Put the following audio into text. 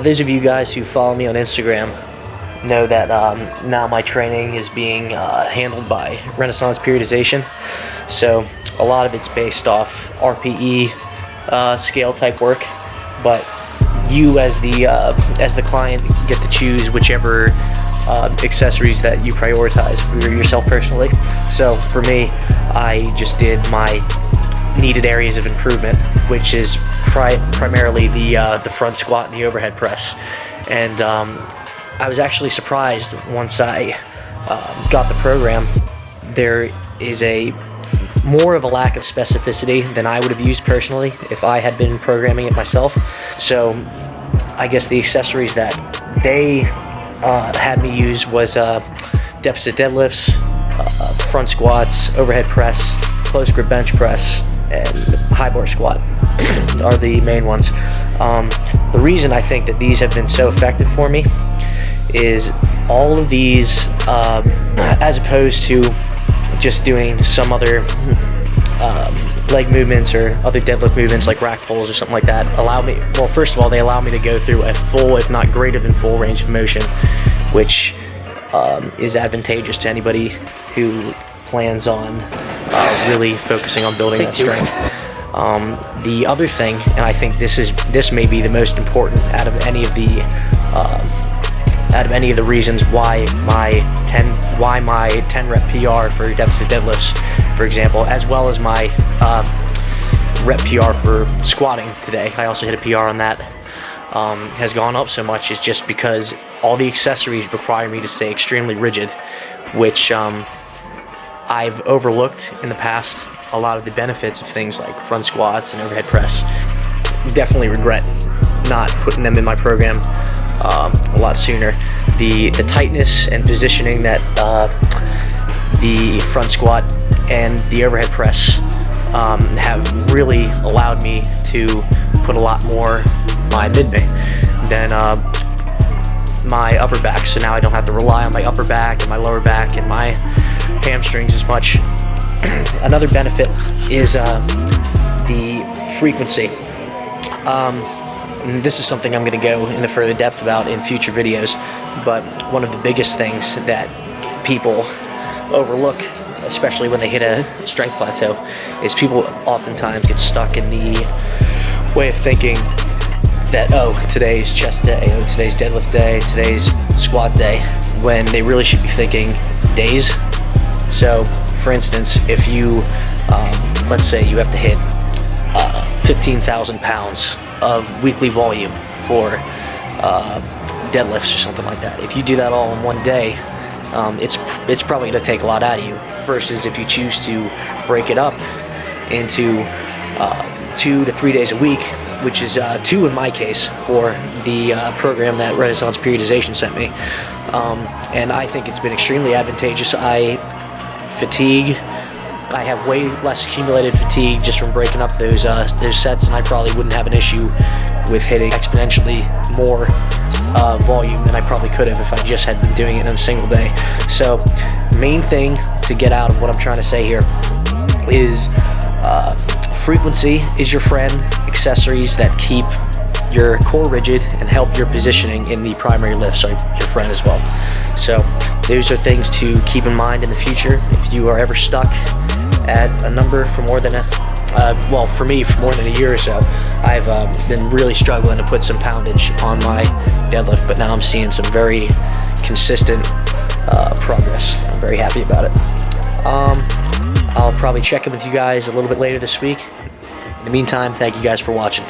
Those of you guys who follow me on Instagram know that now my training is being handled by Renaissance Periodization. So a lot of it's based off RPE scale type work, but you as the client get to choose whichever accessories that you prioritize for yourself personally. So for me, I just did my needed areas of improvement, which is primarily the front squat and the overhead press. And I was actually surprised once I got the program. There is more of a lack of specificity than I would have used personally if I had been programming it myself. So I guess the accessories that they had me use was deficit deadlifts, front squats, overhead press, close grip bench press, and high bar squat are the main ones. The reason I think that these have been so effective for me is all of these, as opposed to just doing some other leg movements or other deadlift movements like rack pulls or something like that, well, first of all, they allow me to go through a full, if not greater than full range of motion, which is advantageous to anybody who plans on really focusing on building that strength. The other thing, and I think this may be the most important out of any of the reasons why my 10 rep PR for deficit deadlifts, for example, as well as my rep PR for squatting today, I also hit a PR on that, has gone up so much, is just because all the accessories require me to stay extremely rigid, which I've overlooked in the past a lot of the benefits of things like front squats and overhead press. Definitely regret not putting them in my program a lot sooner. The tightness and positioning that the front squat and the overhead press have really allowed me to put a lot more my mid-bay than my upper back. So now I don't have to rely on my upper back and my lower back and my hamstrings as much. Another benefit is the frequency. And this is something I'm going to go into further depth about in future videos, but one of the biggest things that people overlook, especially when they hit a strength plateau, is people oftentimes get stuck in the way of thinking that, oh, today's chest day, oh, today's deadlift day, today's squat day, when they really should be thinking days. So, for instance, if you, let's say you have to hit 15,000 pounds of weekly volume for deadlifts or something like that. If you do that all in one day, it's probably going to take a lot out of you, versus if you choose to break it up into 2 to 3 days a week, which is 2 in my case for the program that Renaissance Periodization sent me. And I think it's been extremely advantageous. I have way less accumulated fatigue just from breaking up those sets, and I probably wouldn't have an issue with hitting exponentially more volume than I probably could have if I just had been doing it in a single day. So, main thing to get out of what I'm trying to say here is frequency is your friend. Accessories that keep your core rigid and help your positioning in the primary lifts are your friend as well. So those are things to keep in mind in the future. If you are ever stuck at a number for more than well, for me, for more than a year or so, I've been really struggling to put some poundage on my deadlift, but now I'm seeing some very consistent progress. I'm very happy about it. I'll probably check in with you guys a little bit later this week. In the meantime, thank you guys for watching.